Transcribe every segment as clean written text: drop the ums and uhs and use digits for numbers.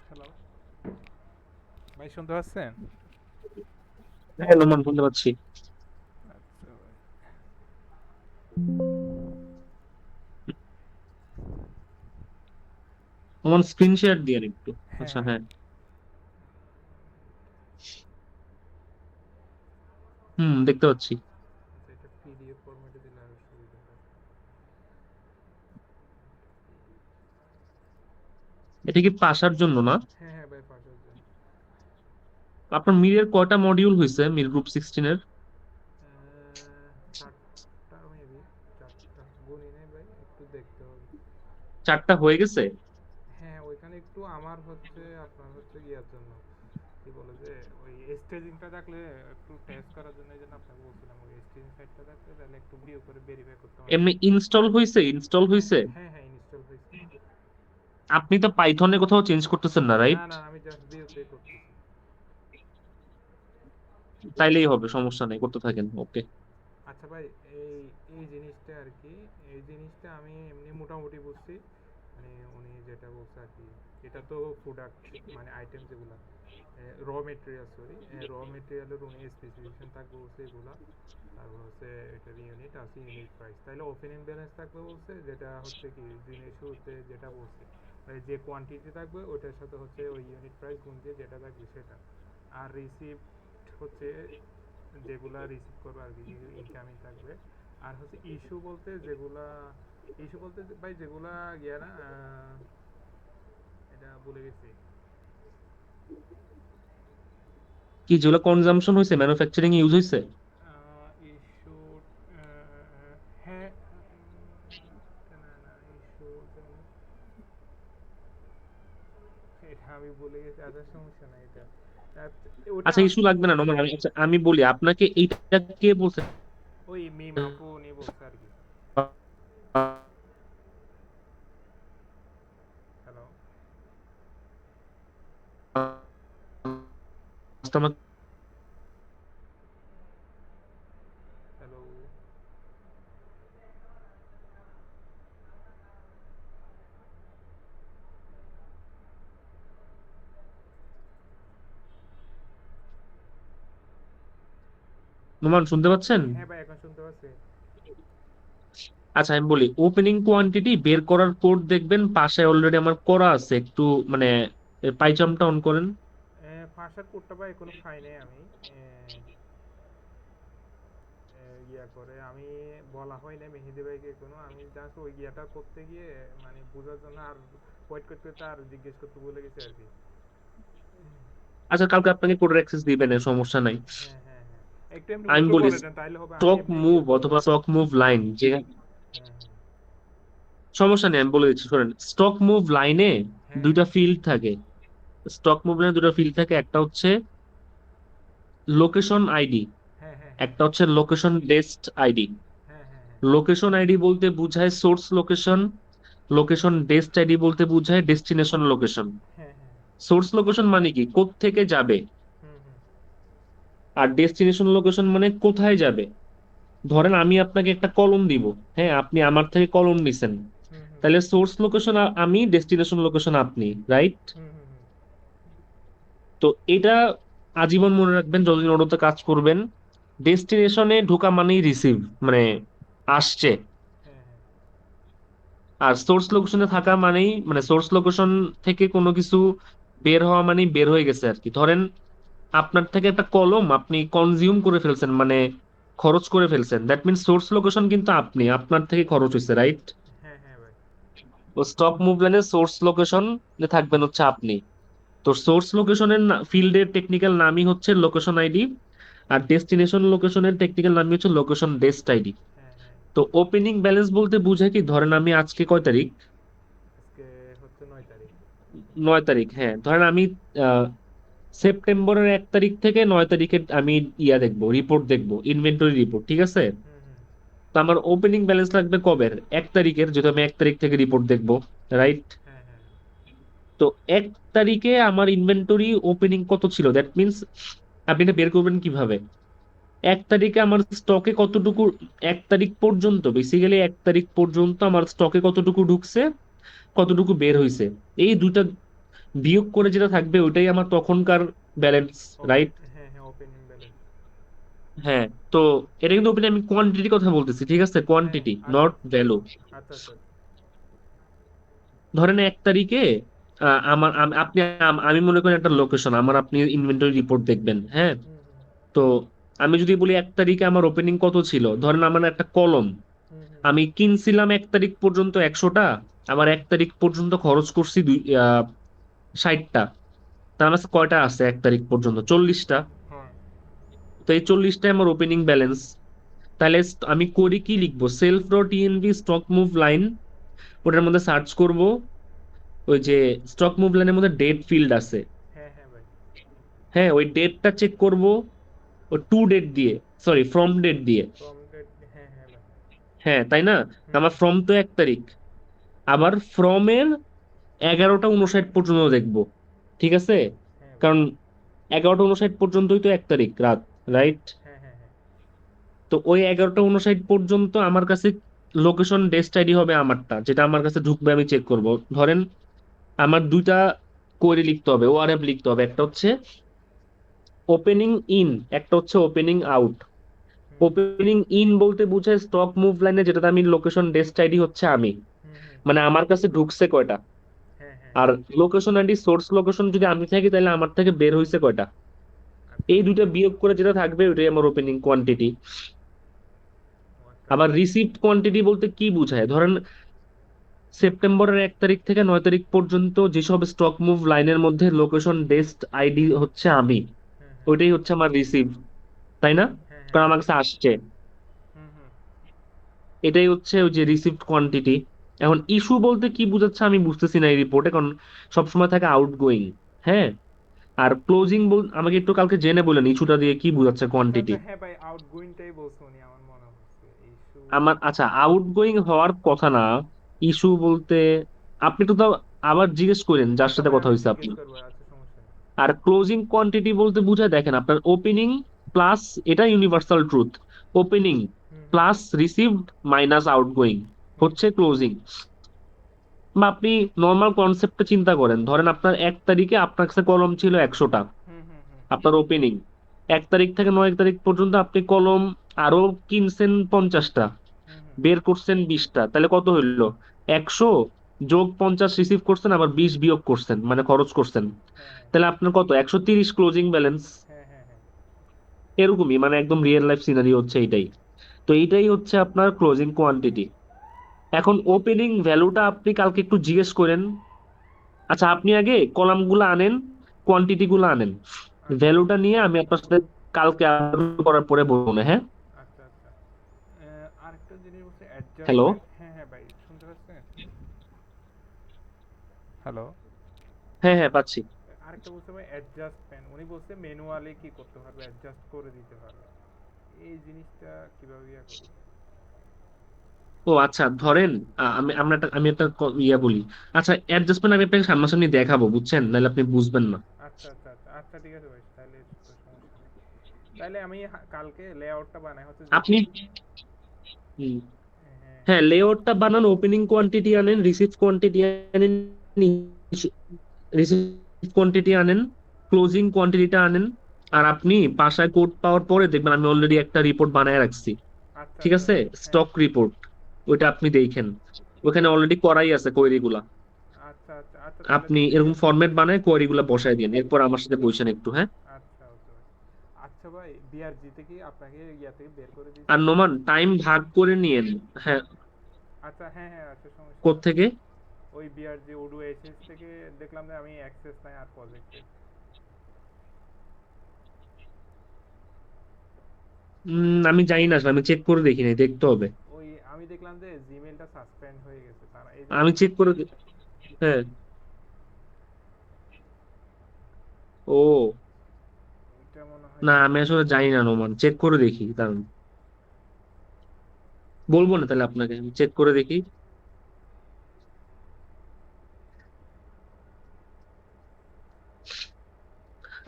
Hello ভাই, শুনতে পাচ্ছেন? হ্যাঁ নোমান, শুনতে পাচ্ছি। আচ্ছা ভাই। নোমান স্ক্রিন শেয়ার দিয়ে একটু। হ্যাঁ আচ্ছা, হ্যাঁ। হ্যাঁ। দেখতে পাচ্ছি। আচ্ছা, এটা পিডিএফ ফরম্যাটে দিলে আরো সুবিধা হয়। এটা কি পাশার জন্য না? হ্যাঁ হ্যাঁ ভাই, পাঠার জন্য। আপনার মিরের কয়টা মডিউল হয়েছে মির গ্রুপ 16-এর? চারটা মেবি, চারটা গুনি নেই ভাই, একটু দেখতে হবে। 4টা হয়ে গেছে? হ্যাঁ, ওইখানে একটু আমার হচ্ছে আপনার হচ্ছে ইয়ার জন্য কি বলে যে ওই স্টেজিংটা থাকলে একটু টেস্ট করার জন্য, এই জন্য আপনাকে বলছিলাম ওই স্টেজিং সাইটটা থাকলে তাহলে একটু ভিউ করে ভেরিফাই করতে পারবেন। এমনি ইনস্টল হয়েছে? হ্যাঁ হ্যাঁ, ইনস্টল হয়েছে। আপনি তো পাইথনে কোথাও চেঞ্জ করতেছেন না, না রাইট? না, আমি জাস্ট ভিউতে করতেছি। তাইলেই হবে, সমস্যা নেই, করতে থাকেন, ওকে। আচ্ছা ভাই, এই এই জিনিসটা আর কি, এই জিনিসটা আমি এমনি মোটামুটি বুঝছি। মানে উনি যেটা বলছে আর কি, এটা তো প্রোডাক্ট মানে আইটেম যেগুলো র মেটেরিয়াল, সরি, র মেটেরিয়ালের উনি স্পেসিফিকেশন থাকবে বলছে এগুলা। তারপর হচ্ছে এটার ইউনিট আছে, ইউনিট প্রাইস, তাইলে ওপেনিং ব্যালেন্স থাকবে বলছে, যেটা হচ্ছে কি দিনের শুরুতে যেটা বলছে মানে যে কোয়ান্টিটি থাকবে ওইটার সাথে হচ্ছে ওই ইউনিট প্রাইস গুণ দিয়ে যেটা থাকবে সেটা। আর রিসিপ্ট হচ্ছে যেগুলা রিসিভ করবে আর কি, ইনকামিং থাকবে। আর হচ্ছে ইস্যু বলতে যেগুলা, ইস্যু বলতে ভাই যেগুলা ইয়া না, এটা বলে গেছি। কি যেগুলো কনজাম্পশন হয়েছে, ম্যানুফ্যাকচারিং ইউজ হয়েছে? ইস্যু, হ্যাঁ, না না, ইস্যু এটা আমি বলে গেছি, আচ্ছা সমস্যা নাই এটা। ওটা আচ্ছা, ইস্যু লাগবে না নোমান, আমি বলি আপনাকে এইটা কে বলছে? ওই মিম আপু উনি বলছে আর কি। Hello customer. হ্যালো। নোমান, শুনতে পাচ্ছেন? হ্যাঁ ভাই, এখন শুনতে পাচ্ছি। আচ্ছা, আমি বলি ওপেনিং কোয়ান্টিটি বের করার কোড দেখবেন পাশে অলরেডি আমার করা আছে, একটু মানে পাইচামটা অন করেন। ফাঁসার কোডটা ভাই এখনো পাই নাই আমি। ইয়া করে আমি বলা হয় না মেহেদি ভাইকে কোনো, আমি জাস্ট ওই ইয়াটা করতে গিয়ে মানে বোঝার জন্য আর ওয়েট করতে করতে আর জিজ্ঞেস করতে ভুলে গেছি আর কি। আচ্ছা, কালকে আপনাকে কোডের অ্যাক্সেস দিবেন, সমস্যা নাই। হ্যাঁ হ্যাঁ হ্যাঁ, একটু এমনি আমি উল্টো বলি করে দেন তাইলে হবে, আমি স্টক এমনি মুভ ইয়া করবো। অথবা স্টক মুভ লাইন যে, হ্যাঁ হ্যাঁ সমস্যা নেই, আমি বলে দিচ্ছি শোনেন। স্টক মুভ লাইনে হ্যাঁ হ্যাঁ দুইটা ফিল্ড থাকে। স্টক মুভ লাইনে দুটো ফিল্ড থাকে, একটা হচ্ছে লোকেশন আইডি, হ্যাঁ হ্যাঁ হ্যাঁ একটা হচ্ছে লোকেশন বেসড আইডি। হ্যাঁ হ্যাঁ হ্যাঁ লোকেশন আইডি বলতে বোঝায় source location, location based ID বলতে বোঝায় ডেস্টিনেশন লোকেশন। হ্যাঁ হ্যাঁ। সোর্স লোকেশন মানে কি, কোত্থেকে যাবে, হুম হুম আর ডেস্টিনেশন লোকেশন মানে কোথায় যাবে। ধরেন আমি আপনাকে একটা কলম দিব, হ্যাঁ, আপনি আমার থেকে কলম নিছেন, হুম হুম তাহলে সোর্স লোকেশন আমি, ডেস্টিনেশন লোকেশন আপনি, রাইট? হুম হুম হুম। তো এটা আজীবন মনে রাখবেন যতদিন ওটাতে কাজ করবেন। ডেস্টিনেশনে ঢোকা মানেই রিসিভ, মানে আসছে। হ্যাঁ হ্যাঁ আর সোর্স লোকেশনে থাকা মানেই মানে সোর্স লোকেশন থেকে কোনো কিছু বের হওয়া মানেই বের হয়ে গেছে আর কি। ধরেন আপনার থেকে একটা কলম আপনি কনজিউম করে ফেলছেন, মানে খরচ করে ফেলছেন, দ্যাট মিনস সোর্স লোকেশন কিন্তু আপনি, আপনার থেকে খরচ হয়েছে, রাইট? হ্যাঁ হ্যাঁ ভাই। তো স্টক মুভমেন্টের সোর্স লোকেশন থাকবেন হচ্ছে আপনি। তো সোর্স লোকেশনের ফিল্ডের টেকনিক্যাল নামই হচ্ছে লোকেশন আইডি, আর ডেস্টিনেশন লোকেশনের টেকনিক্যাল নামই হচ্ছে লোকেশন বেসড আইডি। হ্যাঁ হ্যাঁ। তো ওপেনিং ব্যালেন্স বলতে বোঝায় কি, ধরেন আমি আজকে কয় তারিখ? আজকে হচ্ছে 9 তারিখ। 9 তারিখ, হ্যাঁ। ধরেন আমি আহ, সেপ্টেম্বরের 1 তারিখ থেকে 9 তারিখের আমি দেখবো, রিপোর্ট দেখবো, ইনভেন্টরি রিপোর্ট, ঠিক আছে? হুম হুম। তো আমার ওপেনিং ব্যালেন্স লাগবে কবের? 1 তারিখের, যদি আমি 1 তারিখ থেকে রিপোর্ট দেখবো, রাইট? হ্যাঁ হ্যাঁ তো 1 তারিখে আমার ইনভেন্টরি ওপেনিং কত ছিল, দ্যাট মিনস আপনি এটা বের করবেন কিভাবে? এক তারিখে আমার স্টকে কতটুকু, 1 তারিখ পর্যন্ত, বেসিক্যালি 1 তারিখ পর্যন্ত আমার স্টকে কতটুকু ঢুকছে, কতটুকু বের হইছে, এই দুইটা বিয়োগ করে যেটা থাকবে ওইটাই আমার তখনকার ব্যালেন্স, ওপেন, রাইট? হ্যাঁ হ্যাঁ, ওপেনিং ব্যালেন্স। হ্যাঁ। তো এটা কিন্তু ওপেনে আমি কোয়ান্টিটির কথা বলতেছি, ঠিক আছে? হ্যাঁ, কোয়ান্টিটি, আচ্ছা নট ভ্যালু। আচ্ছা আচ্ছা। ধরেন 1 তারিখে আমার আমি মনে করি একটা লোকেশন, আমার আপনি ইনভেন্টরি রিপোর্ট দেখবেন, হ্যাঁ? হুম হুম তো আমি যদি বলি 1 তারিখে আমার ওপেনিং কত ছিল, ধরেন আমার একটা কলম, হুম হুম আমি কিনছিলাম 1 তারিখ পর্যন্ত 100টা, আবার 1 তারিখ পর্যন্ত খরচ করছি 60টা, তার মানে কয়টা আছে 1 তারিখ পর্যন্ত? 40টা। হ্যাঁ তো এই 40টাই আমার ওপেনিং ব্যালেন্স। তাহলে আমি করি কি, লিখবো self dot ENV stock move line, ওটার মধ্যে সার্চ করব, ওই যে স্টক মুভ লাইনের মধ্যে ডেট ফিল্ড আছে, হ্যাঁ হ্যাঁ ভাই। হ্যাঁ, ওই ডেটটা চেক করব, ওই টু ডেট দিয়ে, সরি ফ্রম ডেট দিয়ে। ফ্রম ডেট, হ্যাঁ হ্যাঁ ভাই। হ্যাঁ, তাই না? হুম আমার হুম ফ্রম তো 1 তারিখ, আবার ফ্রমের 11টা 59 পর্যন্ত দেখবো, ঠিক আছে? হ্যাঁ ভাই। কারণ 11টা 59 পর্যন্তই তো 1 তারিখ রাত, রাইট? হ্যাঁ হ্যাঁ হ্যাঁ। তো ওই 11টা 59 পর্যন্ত আমার কাছে লোকেশন ডেস্ট আইডি হবে আমারটা, যেটা আমার কাছে ঢুকবে, আমি চেক করব। ধরেন আমার দুইটা কোয়েরি লিখতে হবে, ওআরএফ লিখতে হবে, একটা হচ্ছে ওপেনিং ইন, একটা হচ্ছে opening out. Hmm opening in বলতে বোঝায় স্টক মুভ লাইনে যেটাতে আমি লোকেশন ডেস্ট আইডি হচ্ছে আমি, হুম হুম। মানে আমার কাছে ঢুকছে কয়টা। হ্যাঁ হ্যাঁ আর হ্যাঁ। লোকেশন আইডি, সোর্স লোকেশন যদি আমি থাকি, তাহলে আমার থেকে বের হয়েছে কয়টা। আচ্ছা এই আচ্ছা। দুইটা বিয়োগ করে যেটা থাকবে ওইটাই আমার ওপেনিং কোয়ান্টিটি। ও আচ্ছা আবার আচ্ছা। রিসিভড কোয়ান্টিটি বলতে কি বোঝায়, ধরেন সেপ্টেম্বরের 1 তারিখ থেকে 9 তারিখ পর্যন্ত যেসব স্টক মুভ লাইনের মধ্যে লোকেশন ডেস্ট আইডি হচ্ছে আমি, হ্যাঁ হ্যাঁ ওইটাই হচ্ছে আমার রিসিভ, তাই না? হ্যাঁ হ্যাঁ কারণ ভাই। আমার কাছে আসছে। হুম হুম। এটাই হচ্ছে ওই যে রিসিভড কোয়ান্টিটি। এখন ইস্যু বলতে কি বোঝাচ্ছে আমি বুঝতেছি না এই রিপোর্টে, কারণ সবসময় থাকে আউটগোয়িং। হ্যাঁ। আর ক্লোজিং আমাকে একটু কালকে জেনে বলেন ইস্যুটা দিয়ে কি বোঝাচ্ছে আচ্ছা কোয়ান্টিটি। আচ্ছা, হ্যাঁ ভাই, আউটগোয়িংটাই বলছো উনি, আমার মনে হচ্ছে ইস্যু। আমার আচ্ছা, আউটগোয়িং হওয়ার কথা না, ইস্যু বলতে আপনি তো তাও আবার জিজ্ঞেস করেন যার আচ্ছা সাথে ভাই, কথা আমি হয়েছে জিজ্ঞেস আপনি। করবো, আচ্ছা সমস্যা নেই। আর ক্লোজিং কোয়ান্টিটি বলতে বুঝায়, দেখেন আপনার ওপেনিং প্লাস, এটা ইউনিভার্সাল ট্রুথ, ওপেনিং হুম হুম প্লাস রিসিভড মাইনাস আউটগোয়িং হুম হচ্ছে ক্লোজিং। বা আপনি নর্মাল কনসেপ্টে চিন্তা করেন, ধরেন আপনার 1 তারিখে আপনার কাছে কলম ছিল 100টা, হুম হুম হুম আপনার ওপেনিং। 1 তারিখ থেকে 9 তারিখ পর্যন্ত আপনি কলম আরো কিনছেন 50টা, হুম হুম। বের করছেন 20টা, তাহলে কত হইলো? 100 যোগ 50 রিসিভ করছেন, আবার 20 বিয়োগ করছেন, মানে খরচ করছেন, হ্যাঁ হ্যাঁ তাহলে আপনার কত? 130 ক্লোজিং ব্যালেন্স। হ্যাঁ হ্যাঁ হ্যাঁ। এরকমই, মানে একদম রিয়েল লাইফ সিনারি হচ্ছে এইটাই। তো এইটাই হচ্ছে আপনার ক্লোজিং কোয়ান্টিটি। এখন ওপেনিং ভ্যালুটা আপনি কালকে একটু জিজ্ঞেস করেন। আচ্ছা, আপনি আগে কলাম গুলো আনেন, কোয়ান্টিটি গুলো আনেন, আচ্ছা ভ্যালুটা নিয়ে আমি আপনার সাথে কালকে আলোচনা করার পরে বলবো না, হ্যাঁ? আচ্ছা আচ্ছা। আরেকটা জিনিস বলছে হ্যালো। অ্যাডজাস্টমেন্ট, হ্যাঁ হ্যাঁ ভাই, শুনতে পাচ্ছেন? হ্যালো। হ্যাঁ হ্যাঁ, পাচ্ছি। আরেকটা বলছে ভাই অ্যাডজাস্টমেন্ট, উনি বলছে ম্যানুয়ালি কি করতে পারবে, অ্যাডজাস্ট করে দিতে পারবে। এই জিনিসটা কিভাবে ইয়া করবো? ও আচ্ছা, ধরেন আমি একটা ইয়া বলি। আচ্ছা, অ্যাডজাস্টমেন্ট আমি আপনাকে সামনাসামনি দেখাবো, বুঝছেন, নাহলে আপনি বুঝবেন না। আচ্ছা আচ্ছা আচ্ছা আচ্ছা, ঠিক আছে ভাই, তাহলে তো সমস্যা নেই। তাহলে আমি কালকে লেআউটটা বানাই হচ্ছে যদি। আপনি হুম, হ্যাঁ। হ্যাঁ, লেআউটটা বানান, ওপেনিং কোয়ান্টিটি আনেন, রিসিভ কোয়ান্টিটি আনেন, রিসিভ কোয়ান্টিটি আনেন, ক্লোজিং কোয়ান্টিটিটা আনেন। আর আপনি বাসায় কোড পাওয়ার পরে দেখবেন আমি অলরেডি একটা রিপোর্ট বানায় রাখছি, আচ্ছা ঠিক আচ্ছা আছে? ভাই। হ্যাঁ। স্টক রিপোর্ট, ওইটা আপনি দেখেন, ওখানে অলরেডি করাই আছে কোয়েরি গুলা। আচ্ছা আচ্ছা আচ্ছা, তাহলে আপনি দেখে এরকম ফরম্যাট বানায় কোয়েরি গুলা বসায় দিন, এরপর আমার সাথে বসেন একটু, হ্যাঁ? আচ্ছা ওকে ভাই। আচ্ছা ভাই, বিআরজি থেকে আপনাকে ইয়া থেকে বের করে আর দিয়েছে? নোমান টাইম ভাগ করে নিয়েন। হ্যাঁ। আচ্ছা হ্যাঁ হ্যাঁ, আচ্ছা সমস্যা নেই। কোত্থেকে? ওই বিআরজি ওডু এসএস থেকে দেখলাম যে আমি অ্যাক্সেস নাই আর প্রজেক্টে। আমি জানি না আসলে, আমি চেক করে দেখি নাই, দেখতে হবে। ওই আমি দেখলাম যে জিমেলটা সাসপেন্ড হয়ে গেছে, তারা এই জন্য আমি চেক বলছে। করে হ্যাঁ। ও, ওইটা মনে হয় না আমি ইয়া। আসলে জানি না নোমান, চেক করে দেখি কারণ, বলবো না তাহলে আপনাকে, আমি চেক করে দেখি।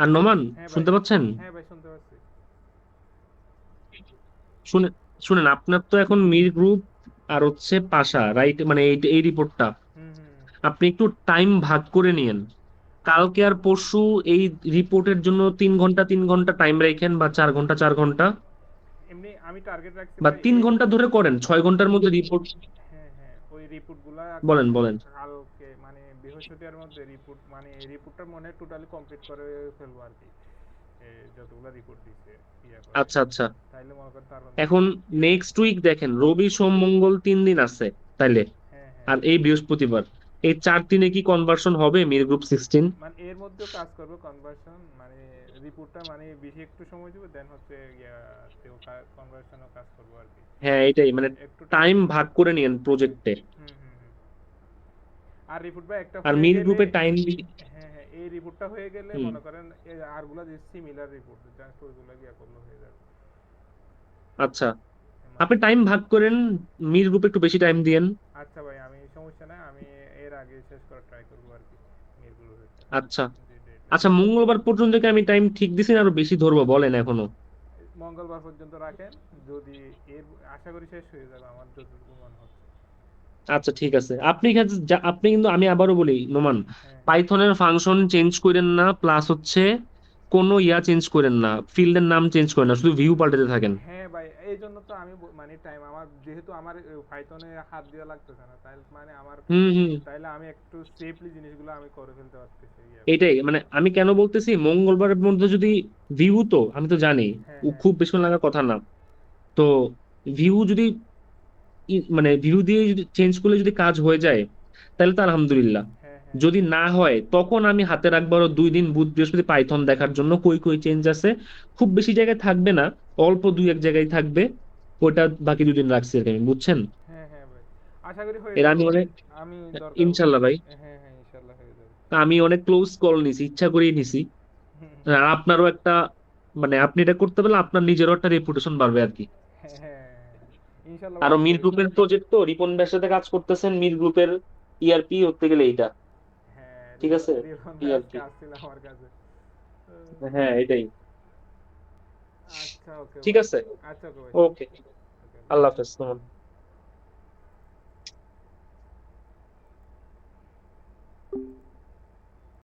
আর নোমান, হ্যাঁ ভাই। শুনতে পাচ্ছেন? হ্যাঁ ভাই, শুনতে পাচ্ছি। শুনে শুনেন, আপনার তো এখন মির গ্রুপ আর হচ্ছে পাশা, রাইট? মানে এই এই রিপোর্টটা হুম হুম হুম। আপনি একটু টাইম ভাগ করে নিয়েন। কালকে আর পরশু এই রিপোর্টের জন্য 3 ঘন্টা 3 ঘন্টা টাইম রাখেন, বা 4 ঘন্টা 4 ঘন্টা, এমনি আমি টার্গেট রাখছি বা ভাই 3 ঘন্টা ধরে করেন, 6 ঘন্টার মধ্যে রিপোর্ট। হ্যাঁ হ্যাঁ, ওই রিপোর্টগুলা বলেন বলেন। কালকে মানে বৃহস্পতিবার মধ্যে রিপোর্ট, মানে এই রিপোর্টটা মনে হয় টোটালি কমপ্লিট করে ফেলবো আর কি। যতগুলো রিপোর্ট দিছে ইয়া করে, আচ্ছা আচ্ছা। তাইলে মনে করেন তার মধ্যে এখন নেক্সট উইক দেখেন, রবি সোম মঙ্গল 3 দিন আছে তাইলে, হ্যাঁ হ্যাঁ, আর এই বৃহস্পতিবার, এই 4 দিনে কি কনভার্সন হবে মির গ্রুপ 16? মানে এর মধ্যেও কাজ করবো কনভার্সন, মানে রিপোর্টটা মানে বেশি একটু সময় দেবো, দেন হচ্ছে ইয়াতেও কনভার্সনও কাজ করবো আর কি। হ্যাঁ এটাই, মানে একটু টাইম টাইম দিব। ভাগ করে নিয়েন প্রজেক্টে। হুম হুম হুম। আর রিপোর্টটা একটা আর হয়ে মির গেলে, গ্রুপে টাইম। হ্যাঁ হ্যাঁ, এই রিপোর্টটা হয়ে গেলে হুম। মনে করেন আরগুলা যে সিমিলার রিপোর্ট জাস্ট ওইগুলা গিয়া করলে হয়ে যাবে। আচ্ছা, মানে আপনি টাইম ভাগ করেন, মির গ্রুপে একটু বেশি টাইম দিয়েন। আচ্ছা ভাই, আমি সমস্যা নাই, আমি এর আগে শেষ করার ট্রাই করবো আর কি, এগুলো হচ্ছে আচ্ছা যে আচ্ছা, ডেডলাইন। মঙ্গলবার পর্যন্ত কি আমি টাইম ঠিক দিছি না আরো বেশি ধরবো বলেন এখনো? মঙ্গলবার পর্যন্ত রাখেন, যদি এর আশা করি শেষ হয়ে যাবে আমার যতটুকু মনে হচ্ছে। আচ্ছা ঠিক আছে। আপনি কিন্তু, আমি আবারও বলি নোমান, হ্যাঁ হ্যাঁ পাইথনের ফাংশন চেঞ্জ করেন না, প্লাস হচ্ছে কোনো ইয়া চেঞ্জ করেন না, ফিল্ডের নাম চেঞ্জ করেন না, শুধু ভিউ পাল্টাতে থাকেন। হ্যাঁ ভাই, এই জন্য তো আমি মানে টাইম আমার যেহেতু আমার পাইথনে হাত দেওয়া লাগতেছে না, তাই মানে আমার, হুম হুম। তাইলে আমি একটু সেফলি জিনিসগুলো আমি করে ফেলতে পারতেছি ইয়া করে। এটাই মানে আমি কেন বলতেছি, মঙ্গলবারের মধ্যে যদি ভিউ, তো আমি তো জানি হ্যাঁ ও হ্যাঁ খুব বেশি লাগার কথা না, তো ভিউ যদি মানে ভিউ দিয়ে যদি চেঞ্জ করলে যদি কাজ হয়ে যায়, তাহলে তো আলহামদুলিল্লাহ। হ্যাঁ হ্যাঁ যদি না হয় তখন আমি হাতে রাখবো আরো 2 দিন, বুধ বৃহস্পতি, পাইথন দেখার জন্য কই কই চেঞ্জ আছে। খুব বেশি জায়গায় থাকবে না, অল্প 2 এক জায়গায় থাকবে। ওটা বাকি 2 দিন রাখছি আর কি আমি, বুঝছেন? হ্যাঁ হ্যাঁ ভাই, আশা করি হয়ে এর যাবে আমি ভাই। অনেক, আমি দরকার, ইনশাল্লাহ ভাই, হ্যাঁ হ্যাঁ ইনশাল্লাহ হয়ে যাবে। আমি অনেক ক্লোজ কল নিছি, ইচ্ছা করেই নিছি। হুম, আর আপনারও একটা, মানে আপনি এটা করতে পারলে আপনার নিজেরও একটা রেপুটেশন বাড়বে আর কি। হ্যাঁ হ্যাঁ, ইনশাল্লাহ ভাই আরো আমি মির পরিশ্রম। গ্রুপের প্রজেক্ট তো রিপন ভাইয়ের সাথে কাজ করতেছেন, মির গ্রুপের ইআরপি হতে গেলে এইটা, হ্যাঁ, ঠিক আছে, রিপন ভাই আজকে ইআরপি। আসছিল আমার কাছে। হ্যাঁ এটাই। আচ্ছা ওকে ঠিক ভাই। আছে। আচ্ছা ওকে ভাই। ওকে। ওকে। আল্লাহ হাফেজ।